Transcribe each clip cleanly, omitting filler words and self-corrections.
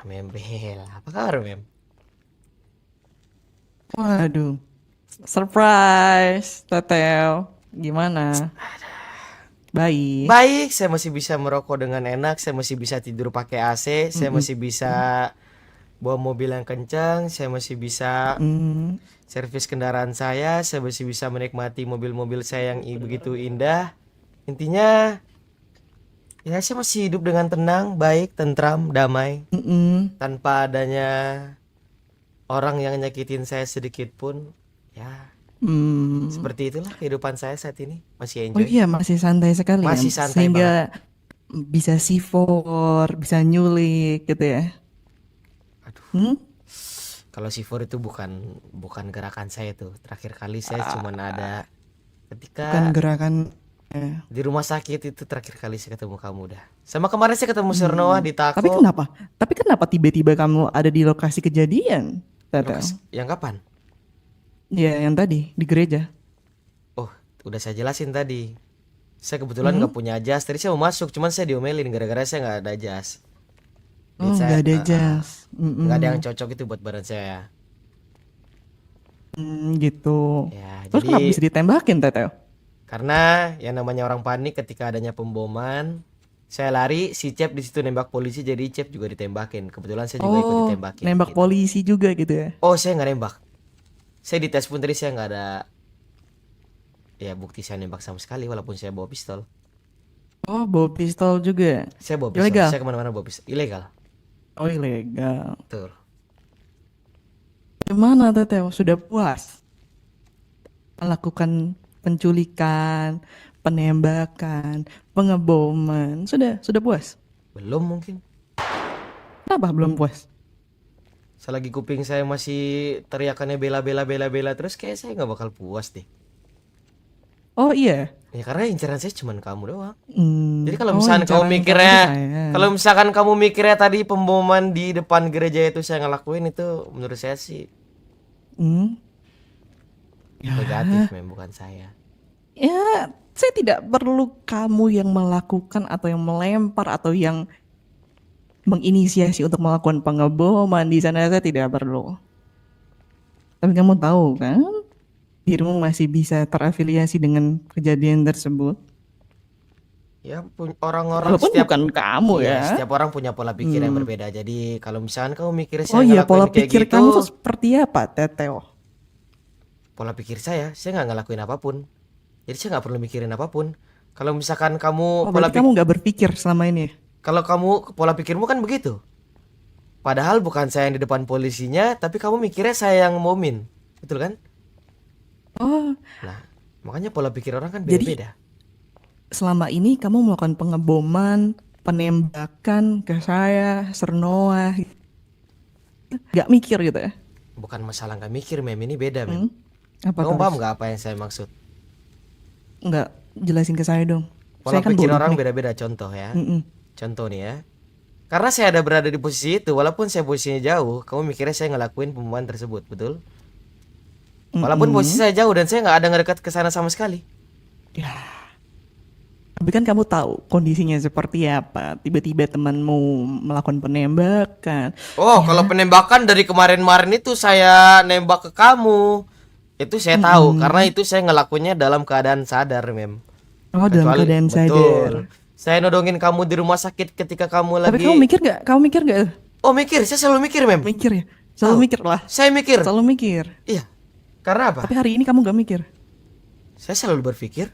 Membel, apa kabar, Mem? Waduh, surprise, Teteo. Gimana? Baik. Baik, saya masih bisa merokok dengan enak, saya masih bisa tidur pakai AC, saya Mm-mm. masih bisa bawa mobil yang kencang, saya masih bisa Mm-mm. servis kendaraan saya masih bisa menikmati mobil-mobil saya yang begitu indah. Intinya, ya saya masih hidup dengan tenang, baik, tentram, damai, Mm-mm. tanpa adanya orang yang nyakitin saya sedikit pun. Ya, Mm. seperti itulah kehidupan saya saat ini, masih Oh enjoy, iya, masih santai sekali ya, masih santai sehingga banget. bisa C4, bisa nyulik gitu ya. Aduh. Hmm? Kalau C4 itu bukan bukan gerakan saya tuh. Terakhir kali saya cuman ada Ah, bukan ketika gerakan. di rumah sakit itu terakhir kali saya ketemu kamu dah. Sama kemarin saya ketemu Sir Noah Hmm. di Tapi Tako. kenapa? Tapi kenapa tiba-tiba kamu ada di lokasi kejadian, Teteo? Lokasi yang kapan? Ya, yang tadi di gereja. Oh, udah saya jelasin tadi. Saya kebetulan Hmm? nggak punya jas. Tadi saya mau masuk, cuman saya diomelin gara-gara saya nggak ada jas. Jadi Oh, saya nggak ada jas. nggak ada yang Mm-mm. cocok itu buat badan saya. Gitu. Ya, Terus kenapa jadi bisa ditembakin, Teteo? karena yang namanya orang panik ketika adanya pemboman, saya lari, si Cep di situ nembak polisi, jadi Cep juga ditembakin. Kebetulan saya juga ikut Oh, ditembakin nembak gitu. polisi juga gitu ya? Oh, saya nggak nembak. Saya dites pun tadi saya nggak ada ya bukti saya nembak sama sekali walaupun saya bawa pistol. Oh, bawa pistol juga. Saya bawa pistol. Ilegal? Saya kemana-mana bawa pistol. Ilegal. Oh, ilegal. Betul. Gimana, Teteo? Sudah puas melakukan penculikan, penembakan, pengeboman? Sudah puas? Belum mungkin. Kenapa belum puas? Selagi kuping saya masih teriakannya bela bela bela bela terus kayak saya nggak bakal puas deh. Oh iya. Ya karena inceran saya cuma kamu doang. Jadi Hmm. kalau Oh, misalkan kamu incaran kamu tuh mikirnya saya. kalau misalkan kamu mikirnya tadi pemboman di depan gereja itu saya ngelakuin itu menurut saya sih Hmm. negatif Ya, memang bukan saya. ya, saya tidak perlu kamu yang melakukan atau yang melempar atau yang menginisiasi untuk melakukan pengeboman di sana, saya tidak perlu. Tapi kamu tahu kan, dirimu masih bisa terafiliasi dengan kejadian tersebut. Ya orang-orang Walaupun setiap bukan kamu iya ya. setiap orang punya pola pikir yang Hmm. berbeda. Jadi kalau misalkan kamu mikir Oh saya iya, pola ngelakuin kayak pikir gitu, kamu tuh seperti apa, Teteo? pola pikir saya nggak ngelakuin apapun. Jadi saya nggak perlu mikirin apapun. Kalau misalkan kamu Oh berarti kamu nggak berpikir selama ini ya? kalau kamu pola pikirmu kan begitu. Padahal bukan saya yang di depan polisinya, tapi kamu mikirnya saya yang momin, betul kan? Oh, Nah, makanya pola pikir orang kan jadi beda-beda. selama ini kamu melakukan pengeboman, penembakan ke saya, Sernoa, nggak mikir gitu ya? Bukan masalah nggak mikir, mem. Ini beda, mem. Hmm? Apa Kamu paham terus? nggak apa yang saya maksud? Nggak, jelasin ke saya dong. Pola Saya kan pikir bodoh orang nih. beda-beda. Contoh ya. Mm-mm. Contoh nih ya. Karena saya ada berada di posisi itu, walaupun saya posisinya jauh, kamu mikirnya saya ngelakuin pembunuhan tersebut, betul? Walaupun posisi Mm-mm. saya jauh dan saya nggak ada ngedekat ke sana sama sekali. Ya, tapi kan kamu tahu kondisinya seperti apa. Tiba-tiba temanmu melakukan penembakan. Oh, kalau Ya, penembakan dari kemarin-marin itu saya nembak ke kamu. Itu saya tahu karena mm-mm. itu saya ngelakuinnya dalam keadaan sadar, mem. Oh, dalam Kecuali keadaan betul. sadar. Saya nodongin kamu di rumah sakit ketika kamu Tapi kamu lagi mikir gak? Kamu mikir gak? oh mikir, saya selalu mikir, mem. Mikir ya? Selalu Tahu. mikir lah. Saya mikir. Selalu mikir. Iya. Karena apa? Tapi hari ini kamu gak mikir. Saya selalu berpikir,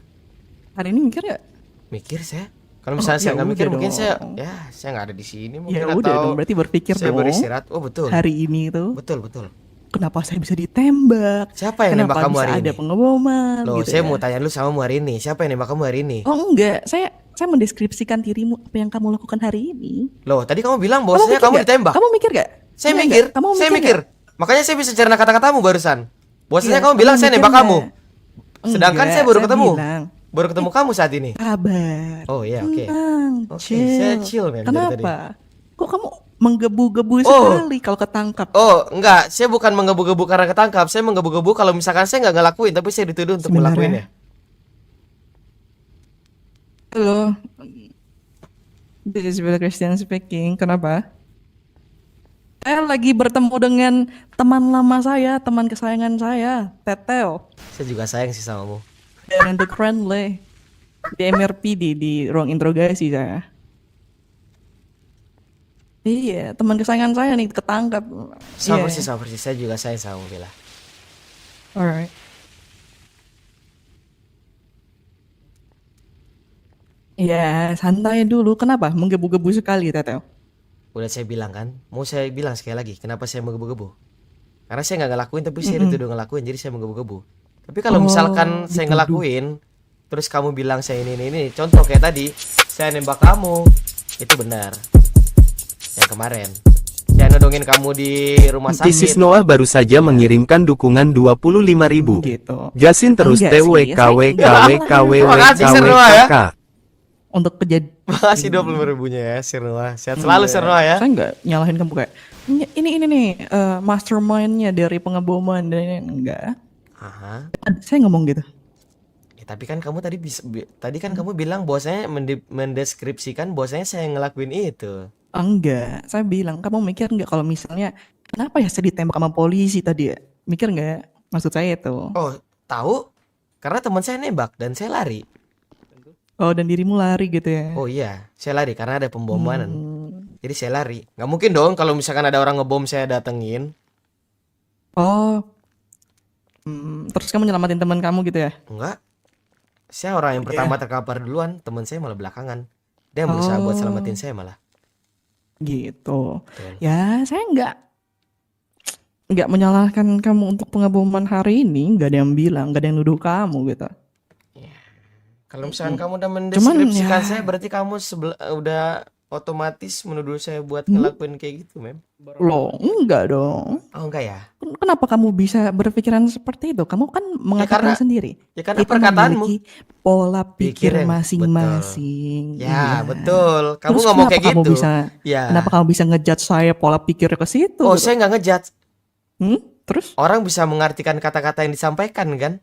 Hari ini mikir gak? mikir saya. Kalau Oh, misalnya saya ya nggak mikir udah mungkin saya dong. saya nggak ada di sini Ya mungkin udah dong. atau Berarti berpikir saya dong. beristirahat. Oh, betul. Hari ini tuh. Betul, betul. Kenapa saya bisa ditembak? Siapa yang nembak Kenapa kamu bisa hari ada ini? pengeboman Loh, gitu saya mau ya? tanya lu sama hari ini. Siapa yang nembak kamu hari ini? Oh enggak. Saya mendeskripsikan dirimu apa yang kamu lakukan hari ini. Loh, tadi kamu bilang Kamu bahwasanya mikir kamu gak? ditembak. Kamu mikir gak? Saya Enggak mikir, enggak. Kamu saya mikir mikir. gak? Makanya saya bisa cerna kata-katamu barusan. Iya, Bahwasanya kamu kamu bilang saya mikir nembak kamu. gak? Sedangkan Enggak, saya baru saya ketemu. bilang. Baru ketemu kamu saat ini. Sabar, Oh iya, oke. tenang, Oke, saya chill, mem, dari tadi. Kenapa? Kok kamu menggebu-gebu Oh, sekali kalau ketangkap? oh, enggak. Saya bukan menggebu-gebu karena ketangkap. Saya menggebu-gebu kalau misalkan saya nggak ngelakuin, tapi saya dituduh untuk Sebentar ya. ngelakuinnya. Halo, this is Bella Christian speaking. Kenapa? Saya lagi bertemu dengan teman lama saya, teman kesayangan saya, Teteo. Saya juga sayang sih sama kamu. Dan the friendly. Di MRPD, di ruang interogasi saya. Iya, teman kesayangan saya nih ketangkap. Sama Iya. persis. Saya juga sayang sama kamu, Bella. Alright. Ya, santai dulu. Kenapa? Menggebu-gebu sekali, Teteo. Udah saya bilang kan, mau saya bilang sekali lagi, kenapa saya menggebu-gebu? Karena saya nggak ngelakuin, tapi saya Mm-mm. dituduh ngelakuin, jadi saya menggebu-gebu. Tapi kalau Oh, misalkan saya dituduh. ngelakuin, terus kamu bilang saya ini, contoh kayak tadi, saya nembak kamu, itu benar. Yang kemarin, saya nodongin kamu di rumah This is sakit. Noah baru saja mengirimkan dukungan 25.000. Gitu. Jasin terus Enggak sih, Makasih, Sir Noah, ya. TWKWKWKWK. Untuk kejadian Makasih 25.000-nya ya, Sir Noah. Sehat selalu, Sir Noah ya. Saya nggak nyalahin kamu kayak ini nih mastermindnya dari pengeboman dan ini enggak. Aha. Saya ngomong gitu. Ya, tapi kan kamu tadi kan kamu bilang bahwasanya mendeskripsikan bahwasanya saya ngelakuin itu. Enggak, saya bilang kamu mikir nggak kalau misalnya kenapa ya saya ditembak sama polisi tadi ya? Mikir nggak? Maksud saya itu. Oh, tahu? Karena teman saya nembak dan saya lari. Oh, dan dirimu lari gitu ya? Oh iya, saya lari karena ada pembomanan. Hmm. Jadi saya lari. Nggak mungkin dong kalau misalkan ada orang ngebom saya datengin. Oh, terus kamu nyelamatin teman kamu gitu ya? Enggak. Saya orang yang Iya. pertama terkapar duluan, teman saya malah belakangan. Dia yang berusaha buat selamatin saya malah. Gitu. Betul. Ya, saya nggak menyalahkan kamu untuk pengeboman hari ini. Nggak ada yang bilang, nggak ada yang nuduh kamu gitu. Kalau misalkan kamu udah Cuman mendeskripsikan ya, saya, berarti kamu udah otomatis menuduh saya buat ngelakuin kayak gitu, Mem. loh, enggak dong. Oh enggak ya? Kenapa kamu bisa berpikiran seperti itu? Kamu kan mengatakan karena- sendiri. Ya karena Kita perkataanmu. memiliki pola pikir Pikir yang- masing-masing. Ya, Iya. betul. Kamu Terus ngomong kenapa kayak kamu gitu. bisa, Ya. kenapa kamu bisa ngejudge saya pola pikir ke situ? Oh, gitu? saya nggak ngejudge. Terus? Orang bisa mengartikan kata-kata yang disampaikan kan?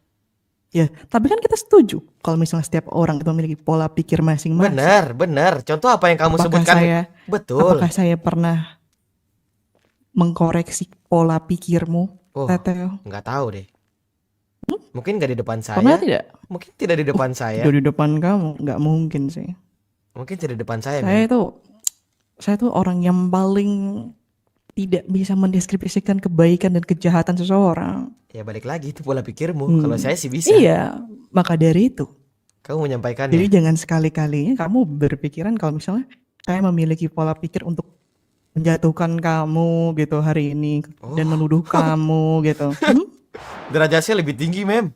Ya, tapi kan kita setuju kalau misalnya setiap orang itu memiliki pola pikir masing-masing. Benar. Contoh apa yang kamu Apakah sebutkan? saya- Betul. Apakah saya pernah mengkoreksi pola pikirmu, Oh, Teteo? nggak tahu deh. Mungkin nggak di depan Pernah saya. tidak? Mungkin tidak di depan saya. Tidak di depan kamu, nggak mungkin sih. Mungkin tidak di depan saya. Saya Mem. tuh orang yang paling tidak bisa mendeskripsikan kebaikan dan kejahatan seseorang. Ya balik lagi itu pola pikirmu. Kalau saya sih bisa. Iya, maka dari itu. Kamu menyampaikannya. Jadi jangan sekali-kalinya kamu berpikiran kalau misalnya saya memiliki pola pikir untuk menjatuhkan kamu gitu hari ini dan menuduh kamu gitu. Derajatnya lebih tinggi, Mem.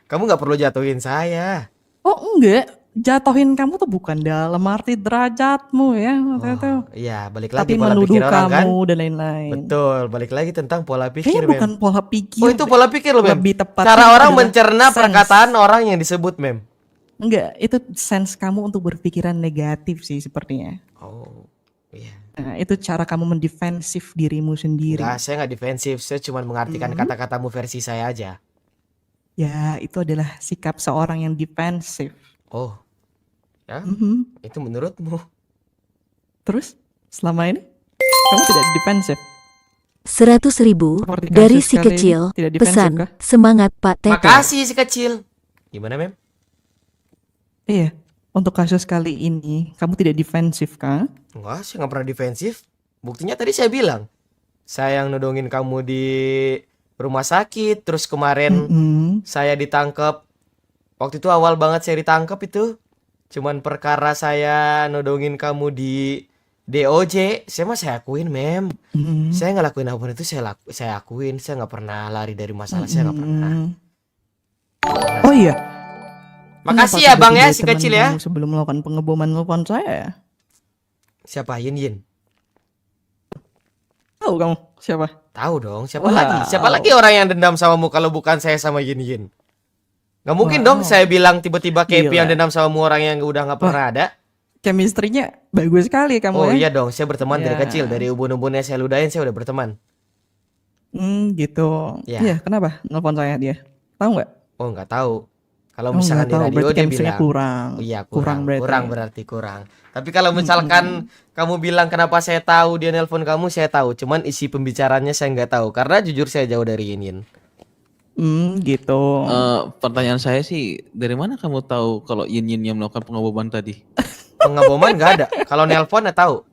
Kamu nggak perlu jatuhin saya. Oh enggak, jatuhin kamu tuh bukan dalam arti derajatmu ya, Teteo. Oh, iya, balik lagi Tapi pola menuduh pikir orang kan. kamu dan lain-lain. Betul, balik lagi tentang pola pikir, Kayaknya Mem. bukan pola pikir. Oh, itu pola pikir loh, Mem. Lebih tepatnya Cara orang adalah mencerna sense. perkataan orang yang disebut, Mem. Enggak, itu sense kamu untuk berpikiran negatif sih sepertinya. Oh, iya. Nah, itu cara kamu mendefensif dirimu sendiri. Enggak, saya nggak defensif. Saya cuma mengartikan kata-katamu versi saya aja. Ya, itu adalah sikap seorang yang defensif. Oh, ya, Mhm. itu menurutmu. Terus, selama ini kamu tidak defensif. 100.000 Seperti dari kasus si kali ini, kecil. tidak defensif Pesan, kah? semangat Pak Tete. Makasih si kecil. Gimana, Mem? Iya, untuk kasus kali ini kamu tidak defensif kah? Enggak, saya nggak pernah defensif. Buktinya tadi saya bilang. Saya yang nodongin kamu di rumah sakit. Terus kemarin Mm-mm. saya ditangkap. Waktu itu awal banget saya ditangkap itu. Cuman perkara saya nodongin kamu di DOJ. Saya akuin, Mem. Mm-mm. Saya ngelakuin apapun itu saya akuin. Saya nggak pernah lari dari masalah. Saya nggak pernah. Mm-mm. Oh iya. Makasih Kenapa ya, Bang, ya, tiba-tiba si teman kecil ya. kamu sebelum melakukan pengeboman telepon saya? Siapa? Yin? Tahu kamu siapa? Tahu dong. Siapa Wow. lagi? Siapa lagi orang yang dendam samamu kalau bukan saya sama Yin? Gak mungkin dong saya bilang tiba-tiba Kepi Gila. yang dendam sama orang yang udah nggak pernah ada. Chemistry-nya bagus sekali kamu Oh ya. iya dong, saya berteman dari Ya. kecil. Dari ubun-ubunnya saya ludahin, saya udah berteman. Gitu. Ya. Iya, kenapa nelpon saya dia? Tahu nggak? Oh nggak tahu. Kalau Oh, misalkan nggak di tahu, radio berarti dia chemistry-nya bilang, kurang. oh iya Kurang kurang, kurang berarti. berarti kurang. Tapi kalau misalkan kamu bilang kenapa saya tahu dia nelpon kamu, saya tahu. Cuman isi pembicaranya saya nggak tahu karena jujur saya jauh dari Yin. Gitu. Pertanyaan saya sih, dari mana kamu tahu kalau Yin Yin yang melakukan pengeboman tadi? Pengeboman nggak ada. Kalau nelpon ya tahu.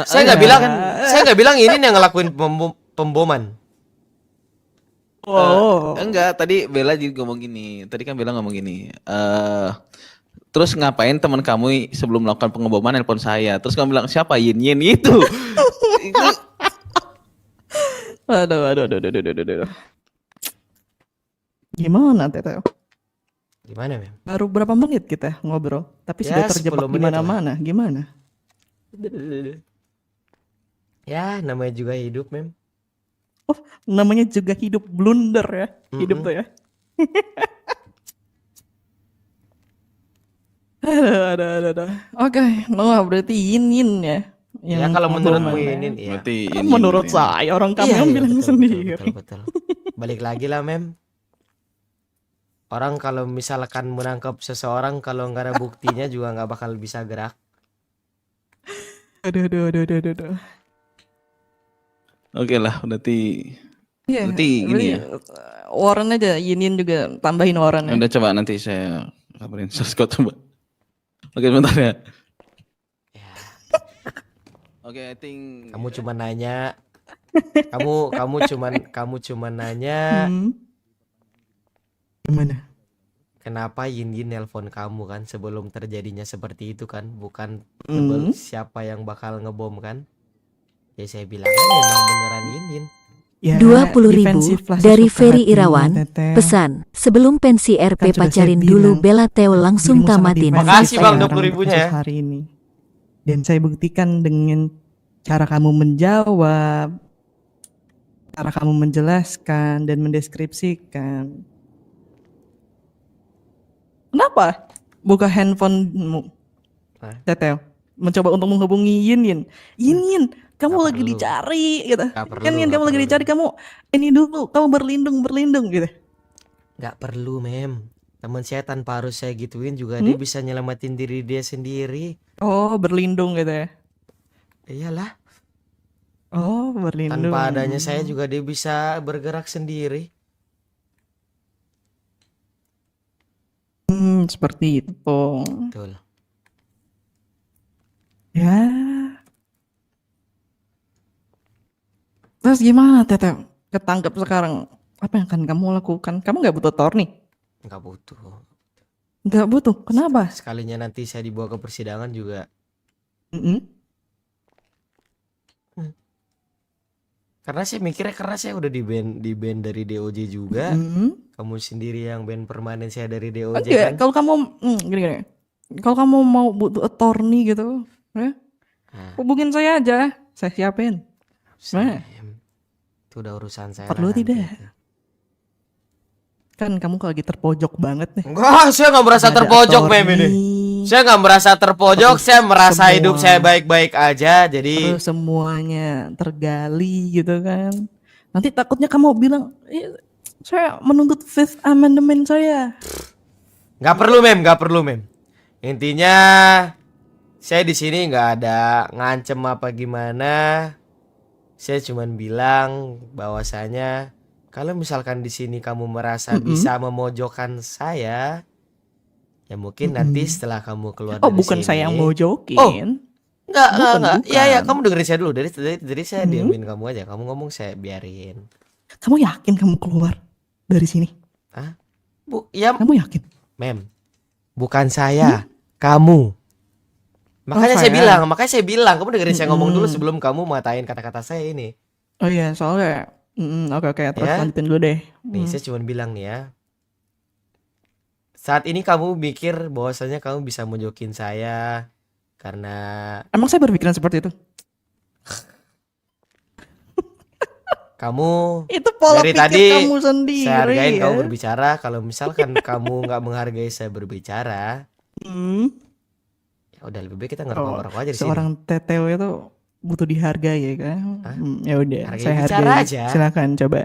Saya iya. nggak bilang, saya nggak bilang Yin yang ngelakuin pemboman. Oh. Enggak, tadi Bella juga ngomong gini. Tadi kan Bella ngomong gini. Terus ngapain teman kamu sebelum melakukan pengeboman nelpon saya? Terus kamu bilang siapa Yin Yin itu? Itu Aduh. Gimana Teteh? Gimana, Mem? Baru berapa menit kita ngobrol, tapi Ya, sudah terjebak 10 di menit lah. mana-mana. Gimana? Ya, namanya juga hidup, Mem. Namanya juga hidup blunder ya. Hidup tuh ya. Aduh. Oke, Noah berarti Yin ya. Ya yang kalau menurutmu pengeboman ya. ini ya. berarti Kan Yin Yin menurut berarti. saya orang kamu Iya, yang iya, bilang betul, sendiri. betul. Balik lagi lah, Mem. Orang kalau misalkan menangkap seseorang kalau nggak ada buktinya juga nggak bakal bisa gerak. Aduh. Oke lah, berarti Iya, Berarti gini ya? Warren aja, Yin juga tambahin Warren ya. udah coba nanti saya kabarin source code coba. Oke, bentar ya. Oke, I think Kamu cuma nanya. kamu cuman nanya Gimana? kenapa Yin nelpon kamu kan sebelum terjadinya seperti itu kan, bukan siapa yang bakal ngebom kan? Ya saya bilang kan memang beneran Yin. Ya, 20.000 defensif lah, dari sesuka Ferry hatinya, Irawan. Teteh. Pesan, sebelum pensi RP Kan sudah pacarin saya dulu bilang, Bella Teo langsung Dirimu sangat tamatin. defensif Makasih, Bang, sekarang 20.000-nya kasus ya. hari ini. Dan saya buktikan dengan cara kamu menjawab, cara kamu menjelaskan dan mendeskripsikan. Kenapa buka handphonemu, Hah? Teteo? Mencoba untuk menghubungi Yin. Yin, kamu Nggak lagi perlu. dicari gitu. Nggak perlu, Kan Yin, nggak kamu lagi perlu. dicari, kamu ini dulu, kamu berlindung gitu. Nggak perlu, Mem. Teman saya tanpa harus saya gituin juga dia bisa nyelamatin diri dia sendiri. Oh, berlindung gitu ya. Iyalah, Oh, berlindung. tanpa adanya saya juga dia bisa bergerak sendiri. Seperti itu. Betul. Ya. Terus gimana Teteh? Ketangkep sekarang. Apa yang akan kamu lakukan? Kamu nggak butuh Torni? Nggak butuh. Nggak butuh. Kenapa? Sekalinya nanti saya dibawa ke persidangan juga. Karena saya mikirnya karena saya udah di ban dari DOJ juga. Kamu sendiri yang ban permanen saya dari DOJ Enggak, kan. kalau kamu gini. Kalau kamu mau butuh attorney gitu, ya, hubungin saya aja. Saya siapin. Usah, Mem. Itu udah urusan saya. Perlu lah nanti tidak? itu. Kan kamu lagi terpojok banget nih. Enggak, saya nggak merasa Nggak ada terpojok, Mem ini. attorney. Saya nggak merasa terpojok, Terus saya merasa semua- hidup saya baik-baik aja. Jadi Terus semuanya tergali gitu kan. Nanti takutnya kamu bilang, saya menuntut Fifth Amendment saya. nggak perlu, Mem. Intinya saya di sini nggak ada ngancem apa gimana. Saya cuman bilang bahwasanya kalau misalkan di sini kamu merasa bisa memojokkan saya, ya mungkin nanti setelah kamu keluar Oh, dari bukan sini. saya yang mau jokin. Oh, Enggak. Bukan. Ya, kamu dengerin saya dulu. Dari saya diamin kamu aja. Kamu ngomong saya biarin. Kamu yakin kamu keluar dari sini? Bu, ya, Kamu yakin? Mem. Bukan saya, kamu. Makanya saya bilang, kamu dengerin saya ngomong dulu sebelum kamu matain kata-kata saya ini. Oh iya, soalnya oke, terus Ya. lanjutin dulu deh. Nih, saya cuma bilang nih ya. Saat ini kamu mikir bahwasanya kamu bisa mojokin saya karena Emang saya berpikiran seperti itu? kamu Itu pola dari pikir tadi kamu sendiri. saya hargain ya. kamu berbicara. Kalau misalkan kamu nggak menghargai saya berbicara, ya udah lebih baik kita ngerokok aja di sini. Seorang teteo itu butuh dihargai ya kan? Ya udah, Hargai saya bicara hargai. aja. Silakan coba.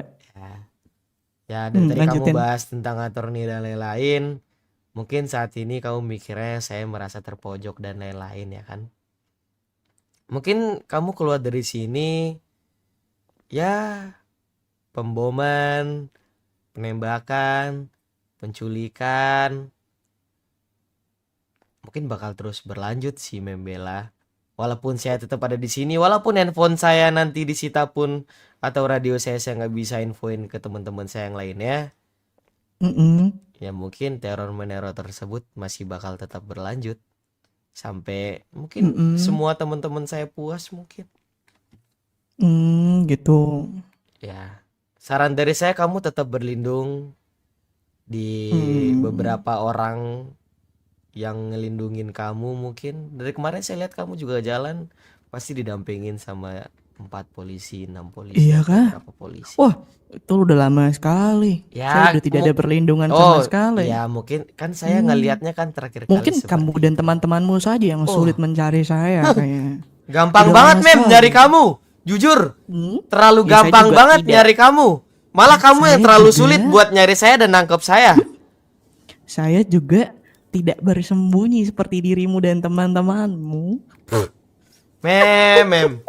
Ya, dari tadi kamu lanjutin. bahas tentang attorney dan lain-lain. Mungkin saat ini kamu mikirnya saya merasa terpojok dan lain-lain ya kan. Mungkin kamu keluar dari sini ya pemboman, penembakan, penculikan mungkin bakal terus berlanjut sih Membela. Walaupun saya tetap ada di sini, walaupun handphone saya nanti disita pun atau radio saya nggak bisa infoin ke teman-teman saya yang lainnya, Mm-mm. ya mungkin teror meneror tersebut masih bakal tetap berlanjut sampai mungkin Mm-mm. semua teman-teman saya puas mungkin. Gitu. Ya, saran dari saya kamu tetap berlindung di beberapa orang yang ngelindungin kamu mungkin. Dari kemarin saya lihat kamu juga jalan pasti didampingin sama 4 polisi, 6 polisi, Iya atau kah? berapa polisi. Wah, itu udah lama sekali. Ya, Saya udah tidak ada perlindungan sama sekali. ya mungkin kan saya ngelihatnya kan terakhir Mungkin kali kamu seperti dan teman-temanmu saja yang sulit mencari saya kayaknya. gampang Udah banget lama Mem sekali. nyari kamu. Jujur, terlalu Ya, saya gampang juga banget tidak. nyari kamu. Malah kamu yang Saya terlalu juga. sulit buat nyari saya dan nangkep saya. Saya juga tidak bersembunyi seperti dirimu dan teman-temanmu. Mem.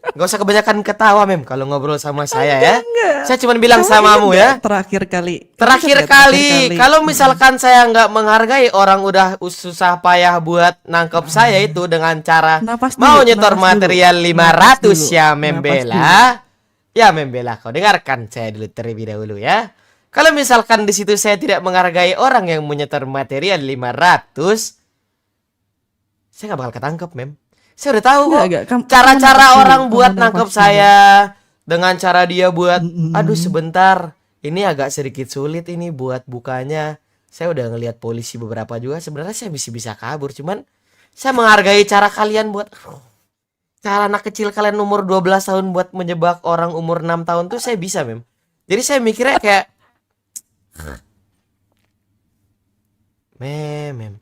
Gak usah kebanyakan ketawa Mem kalau ngobrol sama saya ya. Saya cuma bilang samamu ya. Terakhir kali. Terakhir kali, kalau misalkan saya nggak menghargai orang udah susah payah buat nangkep saya itu dengan cara Napas mau dulu, nyetor napas material dulu. 500 Napas dulu, ya napas Membela. Ya Membela, kau dengarkan saya dulu terlebih dahulu ya. Kalau misalkan di situ saya tidak menghargai orang yang menyetor material 500, saya nggak bakal ketangkep Mem. Saya udah tahu Nggak, kok kamu cara-cara napas dulu, orang kamu buat napas nangkep dulu. saya dengan cara dia buat aduh sebentar ini agak sedikit sulit ini buat bukanya. Saya udah ngelihat polisi beberapa juga sebenarnya saya bisa kabur cuman saya menghargai cara kalian buat cara anak kecil kalian umur 12 tahun buat menjebak orang umur 6 tahun tuh saya bisa Mem. Jadi saya mikirnya kayak Mem.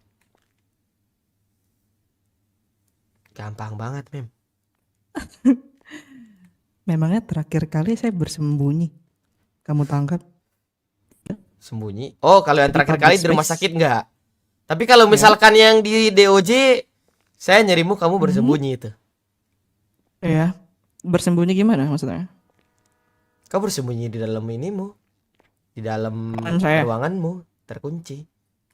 Gampang banget Mem. Memangnya terakhir kali saya bersembunyi. Kamu tangkap? Sembunyi. Oh, kalau yang Di terakhir public kali di rumah space. sakit enggak. Tapi kalau misalkan yang di DOJ, saya nyarimu kamu bersembunyi itu. Ya. Bersembunyi gimana maksudnya? Kau bersembunyi di dalam inimu. Di dalam Ruangan saya. ruanganmu, terkunci.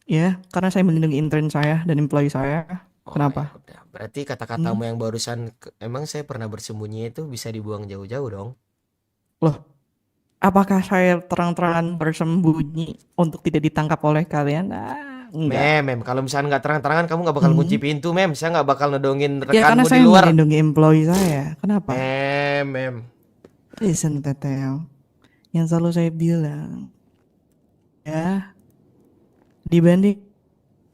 Ya, karena saya melindungi intern saya dan employee saya. Oh, Kenapa? ya udah. Berarti kata-katamu yang barusan emang saya pernah bersembunyi itu bisa dibuang jauh-jauh dong. Loh, apakah saya terang-terangan bersembunyi untuk tidak ditangkap oleh kalian? Enggak. Mem, kalau misalkan nggak terang-terangan kamu nggak bakal kunci pintu, Mem. Saya nggak bakal nodongin Ya karena rekanmu di saya luar. melindungi employee saya. Kenapa? Mem. Listen, Teteo. Yang selalu saya bilang. Ya, dibanding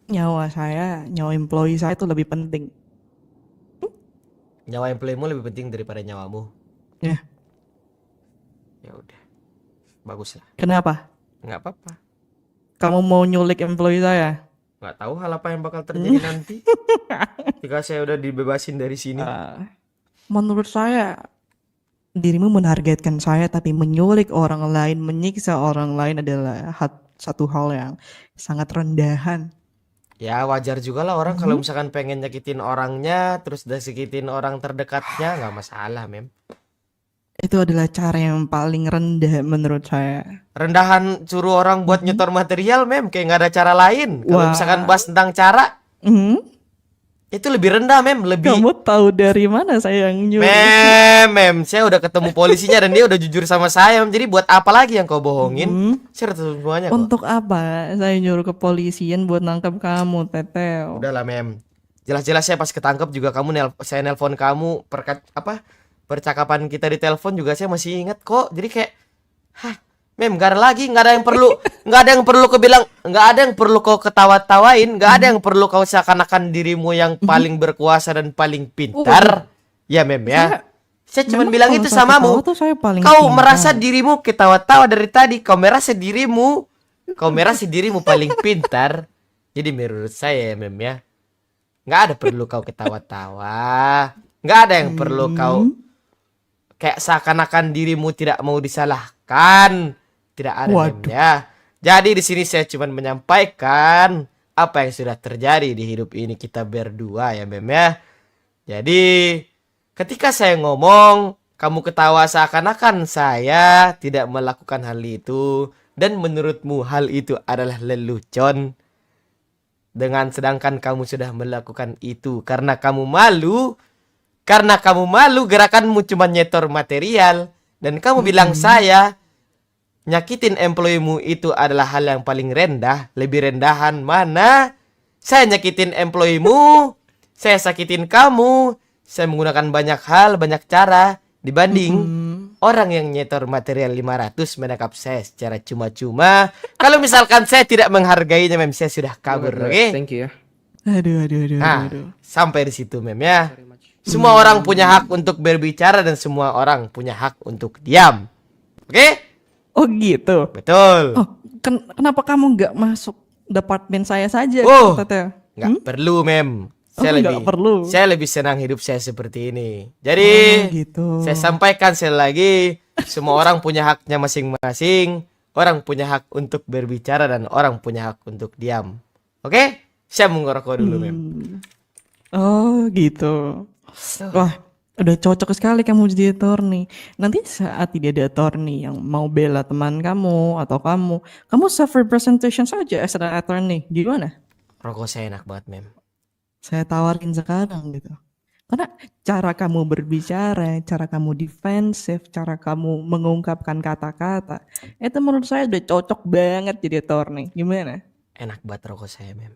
nyawa saya, nyawa employee saya itu lebih penting. Nyawa employee-mu lebih penting daripada nyawamu. Ya, Ya udah. Bagus lah. kenapa? Nggak apa-apa. Kamu mau nyulik employee saya? Nggak tahu hal apa yang bakal terjadi nanti ketika saya udah dibebasin dari sini. Menurut saya, dirimu menargetkan saya tapi menyulik orang lain, menyiksa orang lain adalah satu hal yang sangat rendahan. Ya wajar juga lah orang kalau misalkan pengen nyakitin orangnya terus udah sakitin orang terdekatnya nggak masalah Mem. Itu adalah cara yang paling rendah menurut saya. Rendahan suruh orang buat nyetor material Mem kayak nggak ada cara lain. Kalau Wah. misalkan bahas tentang cara itu lebih rendah Mem, lebih Kamu tahu dari mana saya yang nyulik? Mem, saya udah ketemu polisinya dan dia udah jujur sama saya Mem. Jadi buat apa lagi yang kau bohongin? Saya udah tahu semuanya kok. Untuk apa saya nyuruh kepolisian buat nangkap kamu, Teteo? Udahlah Mem. Jelas-jelas saya pas ketangkep juga kamu saya nelpon kamu percakapan kita di telepon juga saya masih ingat kok. Jadi kayak Mem, gak ada lagi, nggak ada yang perlu kau bilang, nggak ada yang perlu kau ketawa-tawain, nggak ada yang perlu kau seakan-akan dirimu yang paling berkuasa dan paling pintar. Ya Mem ya. Saya cuma Memang bilang kalau itu saya samamu. ketawa tuh saya paling Kau pintar. merasa dirimu ketawa-tawa dari tadi, kau merasa dirimu paling pintar. Jadi menurut saya Mem ya, nggak ada perlu kau ketawa-tawa, nggak ada yang perlu kau kayak seakan-akan dirimu tidak mau disalahkan. Tidak ada Mem Waduh. ya. Jadi di sini saya cuma menyampaikan apa yang sudah terjadi di hidup ini kita berdua ya Mem ya. Jadi ketika saya ngomong, kamu ketawa seakan-akan saya tidak melakukan hal itu dan menurutmu hal itu adalah lelucon. Dengan sedangkan kamu sudah melakukan itu karena kamu malu. Karena kamu malu gerakanmu cuma nyetor material. Dan kamu bilang saya nyakitin employee-mu itu adalah hal yang paling rendah. Lebih rendahan mana? Saya nyakitin employee-mu. Saya sakitin kamu. Saya menggunakan banyak hal, banyak cara. Dibanding orang yang nyetor material 500 menangkap saya secara cuma-cuma. Kalau misalkan saya tidak menghargainya Mem, saya sudah kabur, oke? Thank you ya. Aduh. Nah, sampai di situ Mem ya. Semua orang punya hak untuk berbicara dan semua orang punya hak untuk diam. Oke? Oh gitu. Betul. Oh, kenapa kamu nggak masuk departemen saya saja, Oh, Teteh? Nggak perlu Mem. Nggak perlu. Saya lebih senang hidup saya seperti ini. Jadi, gitu. saya sampaikan sekali lagi, semua orang punya haknya masing-masing. Orang punya hak untuk berbicara dan orang punya hak untuk diam. Oke? Saya mau ngerokok dulu, Mem. Oh gitu. Wah, udah cocok sekali kamu jadi attorney. Nanti saat tidak ada attorney yang mau bela teman kamu atau kamu self representation saja as an attorney. Gimana? Rokok saya enak banget, Mem. Saya tawarin sekarang gitu. Karena cara kamu berbicara, cara kamu defensif, cara kamu mengungkapkan kata-kata, itu menurut saya udah cocok banget jadi attorney. Gimana? Enak banget rokok saya, Mem.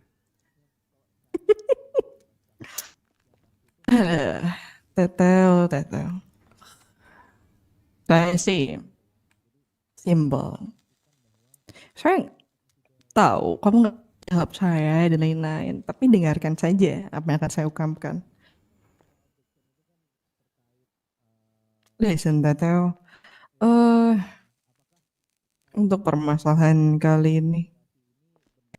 Tetel. Saya sih simple. Saya tahu kamu nggak jawab saya dan lain-lain, tapi dengarkan saja apa yang akan saya ungkapkan. Listen, Tetel. Untuk permasalahan kali ini,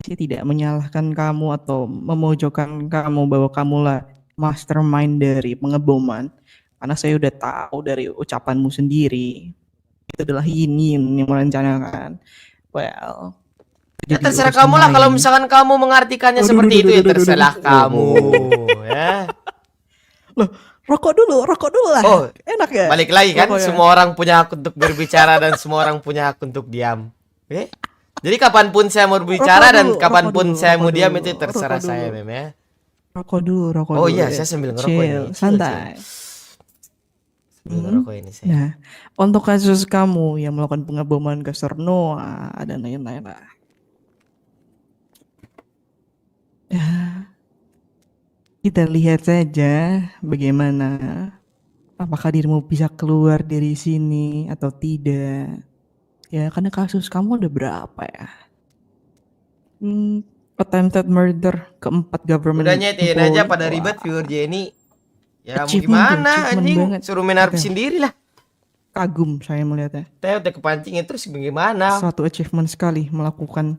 saya tidak menyalahkan kamu atau memojokkan kamu bahwa kamulah mastermind dari pengeboman. Karena saya udah tahu dari ucapanmu sendiri. Itu adalah Yin yang merencanakan. Well, Ya jadi terserah urusan kamu lah kalau lain. misalkan kamu mengartikannya seperti itu ya terserah kamu ya. Loh, rokok dulu lah. Oh, Enak ya? balik lagi kan, Rokok ya. semua orang punya hak untuk berbicara dan semua orang punya hak untuk diam. Oke? Jadi kapanpun saya mau berbicara Rokok dan dulu, kapanpun rokok dulu, saya mau rokok diam dulu, itu terserah rokok saya, dulu. Mem ya. Rokok dulu. Oh iya, dulu. saya sambil ngerokok Chill, ini. Chill, santai. Sambil ngerokok ini saya. Nah, untuk kasus kamu yang melakukan pengeboman ke Sernoa dan lain-lain lah. Ya, kita lihat saja bagaimana apakah dirimu bisa keluar dari sini atau tidak. Ya, karena kasus kamu ada berapa ya? Attempted murder, keempat government Udah nyetin aja employee. pada Wah, ribet viewer Jenny. Ya mau Achievement gimana anjing, banget. suruh main harap Oke. sendiri lah. kagum saya melihatnya. Saya udah kepancingin terus bagaimana? Suatu achievement sekali melakukan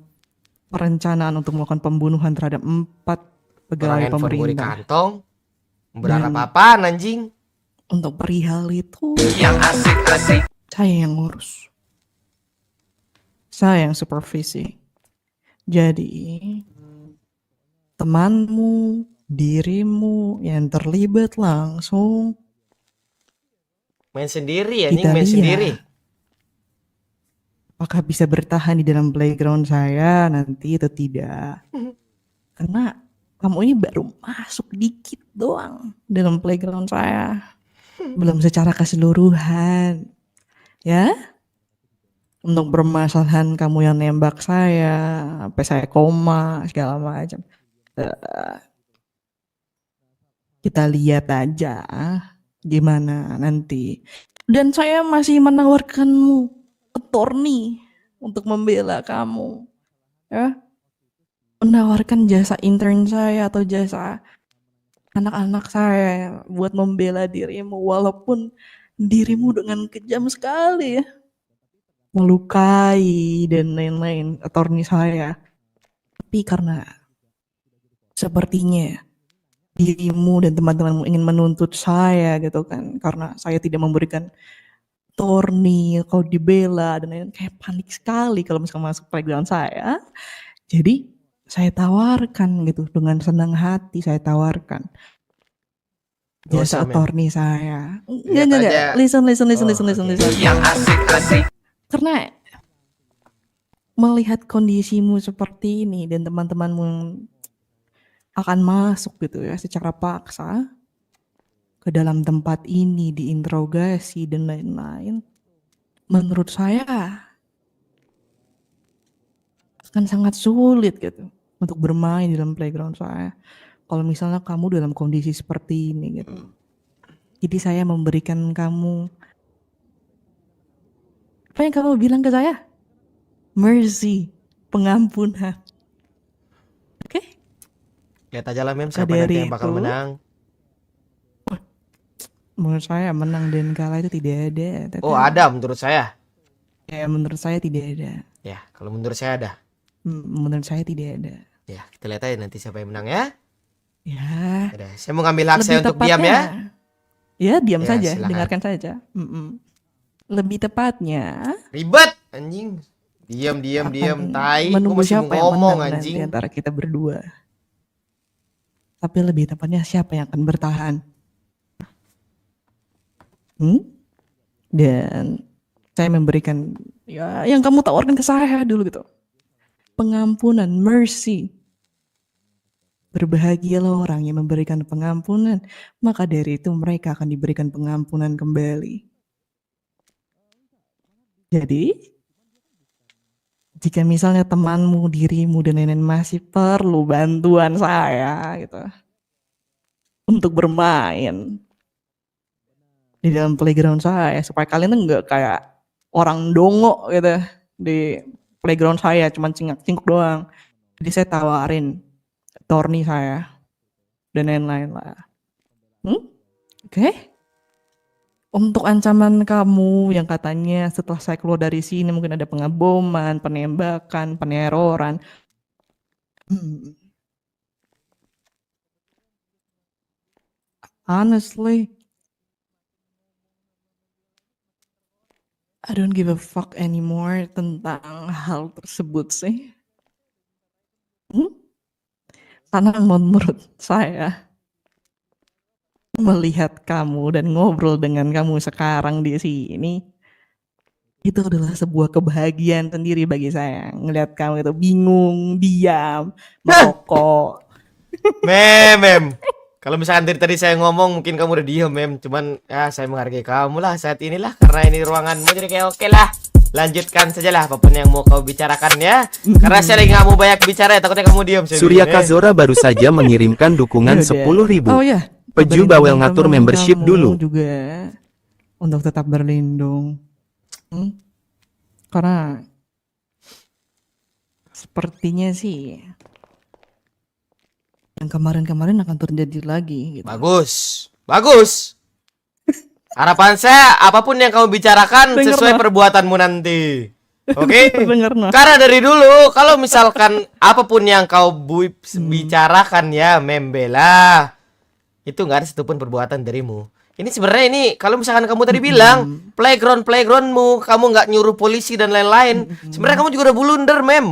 perencanaan untuk melakukan pembunuhan terhadap 4 Orang pegawai handphone gue di pemerintah. kantong. Berharap Dan- apaan anjing? Untuk perihal itu, Yang asik-asik. saya yang ngurus. Saya yang supervisi. Jadi, temanmu, dirimu yang terlibat langsung Main sendiri anjing, kita main lihat. sendiri. Apakah bisa bertahan di dalam playground saya nanti atau tidak? Karena kamu ini baru masuk dikit doang dalam playground saya. Belum secara keseluruhan. Ya? Untuk permasalahan kamu yang nembak saya, sampai saya koma, segala macam. Kita lihat aja gimana nanti. Dan saya masih menawarkanmu attorney untuk membela kamu. Ya. Menawarkan jasa intern saya atau jasa anak-anak saya buat membela dirimu walaupun dirimu dengan kejam sekali ya. Melukai dan lain-lain attorney saya. Tapi karena sepertinya dirimu dan teman-temanmu ingin menuntut saya gitu kan, karena saya tidak memberikan attorney, kau dibela dan lain-lain, kayak panik sekali kalau misalkan masuk playground saya. Jadi saya tawarkan gitu dengan senang hati saya tawarkan Nggak jasa usah, Mem. attorney saya. Lihat Enggak. aja. Listen. Oh, oke. Karena melihat kondisimu seperti ini dan teman-temanmu yang akan masuk gitu ya secara paksa ke dalam tempat ini diinterogasi dan lain-lain, menurut saya akan sangat sulit gitu untuk bermain di dalam playground saya. Kalau misalnya kamu dalam kondisi seperti ini gitu. Jadi saya memberikan kamu apa yang kamu bilang ke saya? Mercy, pengampunan. Oke? Lihat aja lah, Mem, siapa Dari nanti yang bakal itu- menang. Menurut saya menang dan kalah itu tidak ada. Tete. Oh, ada menurut saya. Ya, menurut saya tidak ada. Ya, kalau menurut saya ada. Menurut saya tidak ada. Ya, kita lihat aja nanti siapa yang menang ya. Ya. Udah, saya mau ngambil hak saya untuk diam ya. Ya, diam Ya, saja, silakan. dengarkan saja. Lebih tepatnya Ribet, anjing. Diam, akan tai. Gue menunggu masih siapa mau yang ngomong, menang anjing. nanti antara kita berdua. Tapi lebih tepatnya siapa yang akan bertahan. Dan saya memberikan ya yang kamu tawarkan ke saya dulu gitu. Pengampunan, mercy. Berbahagialah orang yang memberikan pengampunan, maka dari itu mereka akan diberikan pengampunan kembali. Jadi, jika misalnya temanmu, dirimu, dan lain-lain masih perlu bantuan saya gitu untuk bermain di dalam playground saya supaya kalian tuh nggak kayak orang dongo gitu di playground saya cuman cingak-cinguk doang. Jadi saya tawarin attorney saya dan lain-lain lah. Oke? Untuk ancaman kamu yang katanya setelah saya keluar dari sini mungkin ada pengeboman, penembakan, peneroran. Honestly, I don't give a fuck anymore tentang hal tersebut sih. Karena menurut saya melihat kamu dan ngobrol dengan kamu sekarang di sini itu adalah sebuah kebahagiaan sendiri bagi saya. Ngelihat kamu itu bingung, diam, merokok. Mem. Kalau misalkan dari tadi saya ngomong mungkin kamu udah diem, Mem. Cuman ya saya menghargai kamu lah saat inilah karena ini ruanganmu jadi kayak oke lah. Lanjutkan sajalah apapun yang mau kau bicarakan ya. Karena saya lagi nggak mau banyak bicara ya takutnya kamu diem. Surya Kazora baru saja mengirimkan dukungan Yaudah. 10.000. Oh ya, Peju kabarin bawel ngatur teman-teman membership kamu dulu. juga untuk tetap berlindung. Karena sepertinya sih yang kemarin-kemarin akan terjadi lagi gitu. Bagus. Harapan saya apapun yang kamu bicarakan Denger, sesuai Noh. perbuatanmu nanti. Oke? Dengar, Noh. Karena dari dulu kalau misalkan apapun yang kau bicarakan ya membela itu nggak ada satupun perbuatan darimu. Ini sebenarnya ini kalau misalkan kamu tadi bilang playgroundmu kamu nggak nyuruh polisi dan lain-lain. Sebenarnya kamu juga udah blunder, Mem.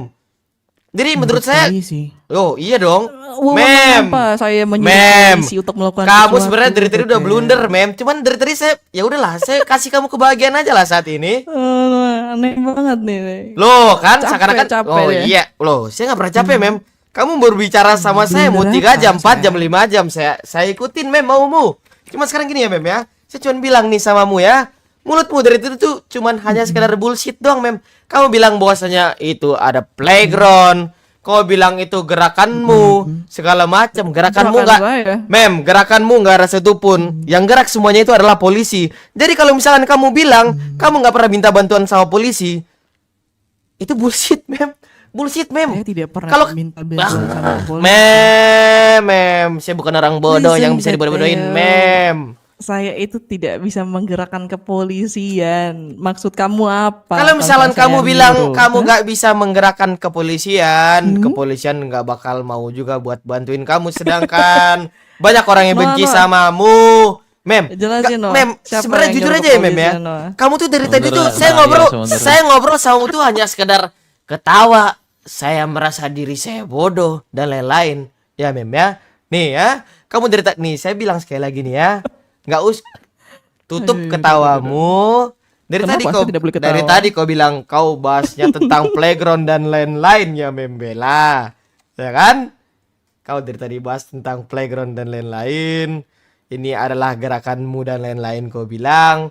Jadi menurut saya, sih. oh iya dong, Mem, Mem. saya menyuruh Mem, polisi untuk melakukan kamu sesuatu, sebenarnya dari tadi udah Tete. blunder, Mem. Cuman dari tadi saya, ya udahlah, saya kasih kamu kebahagiaan aja lah saat ini. Aneh banget nih. Loh kan, Capek, seakan-akan, capek oh ya. iya, loh, saya nggak pernah capek, Mem. Kamu baru bicara sama saya mau Blunder 3 jam, apa 4 jam, 5 jam, saya ikutin, Mem, maumu. Cuma sekarang gini ya, Mem ya. Saya cuma bilang nih samamu ya. Mulutmu dari itu tuh cuman hanya sekedar bullshit doang, Mem. Kamu bilang bahwasanya itu ada playground. Kau bilang itu gerakanmu, segala macam. Gerakanmu Gerakan nggak, saya. Mem, gerakanmu nggak ada satupun. Yang gerak semuanya itu adalah polisi. Jadi kalau misalkan kamu bilang kamu nggak pernah minta bantuan sama polisi, itu bullshit, Mem. Bullshit, Mem. Saya tidak pernah Kalau- minta bantuan sama polisi. Mem, saya bukan orang bodoh Listen, yang bisa dibodoh-bodohin, Tete. Mem. Saya itu tidak bisa menggerakkan kepolisian. Maksud kamu apa? Kalau misalkan saya kamu bilang nyuruh? kamu Hah? nggak bisa menggerakkan kepolisian, kepolisian nggak bakal mau juga buat bantuin kamu. Sedangkan banyak orang yang No, benci no. samamu, Mem. Jelasin, No. Mem, Siapa sebenarnya yang jujur nyuruh aja ya, Mem ya. kepolisian, No? Kamu tuh dari tadi tuh Sebenarnya, saya sebenarnya. ngobrol sama kamu tuh hanya sekedar ketawa, saya merasa diri saya bodoh dan lain-lain. Ya mem ya. Nih ya, kamu dari tadi nih saya bilang sekali lagi nih ya. Nggak tutup Aduh, ketawamu. Dari Kenapa tadi saya kau tidak boleh dari ketawa? tadi kau bilang kau bahasnya tentang playground dan lain-lain ya Membela. Ya kan? Kau dari tadi bahas tentang playground dan lain-lain. Ini adalah gerakanmu dan lain-lain kau bilang.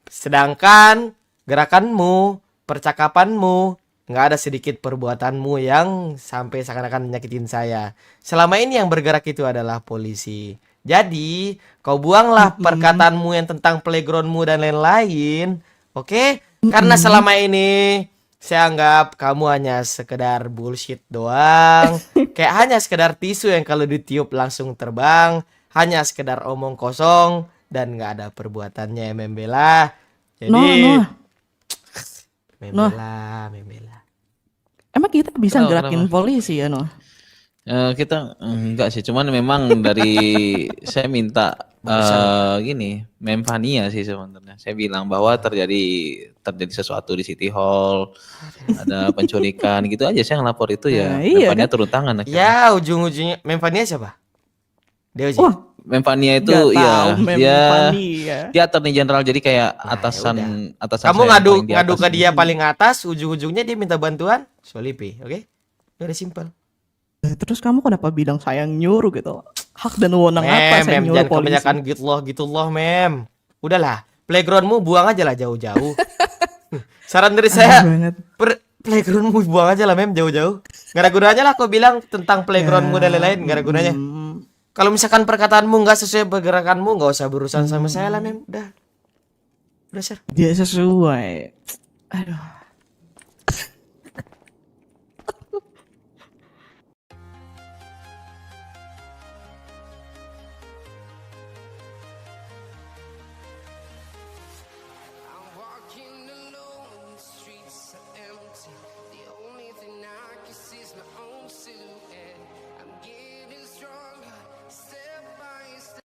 Sedangkan gerakanmu, percakapanmu, nggak ada sedikit perbuatanmu yang sampai seakan-akan menyakitin saya. Selama ini yang bergerak itu adalah polisi. Jadi, kau buanglah perkataanmu yang tentang playgroundmu dan lain-lain. Oke? Karena selama ini saya anggap kamu hanya sekedar bullshit doang. Kayak hanya sekedar tisu yang kalau ditiup langsung terbang. Hanya sekedar omong kosong dan nggak ada perbuatannya Membela. Jadi Noah. Membela. Emang kita bisa Kenapa, gerakin kenapa? polisi ya, Noah? Kita enggak sih, cuman memang dari saya minta gini, Memfania sih sebenarnya. Saya bilang bahwa terjadi sesuatu di City Hall, ada penculikan gitu aja. Saya ngelapor itu ya. Nah, iya Memfania kan? turun tangan akhirnya. Ya, ujung-ujungnya Memfania siapa? Dia Uji. Wah, Memfania itu nggak ya tahu dia Memfani ya. dia attorney general jadi kayak Nah, atasan Kamu saya yang paling di ngadu atas ke gitu. dia paling atas, ujung-ujungnya dia minta bantuan, Solipi, oke? Udah simpel. Terus kamu kenapa bilang saya yang nyuruh gitu? Hak dan wewenang apa saya Mem, nyuruh jangan polisi? kebanyakan gitu loh, Mem. Udahlah, playgroundmu buang aja lah jauh-jauh. Saran dari saya, banget. playgroundmu buang aja lah, Mem, jauh-jauh. Gak ada gunanya lah kau bilang tentang playgroundmu dan lain-lain, gak ada gunanya. Kalau misalkan perkataanmu nggak sesuai pergerakanmu, nggak usah berurusan sama saya lah, Mem. Udah, Sir. Dia sesuai. Aduh.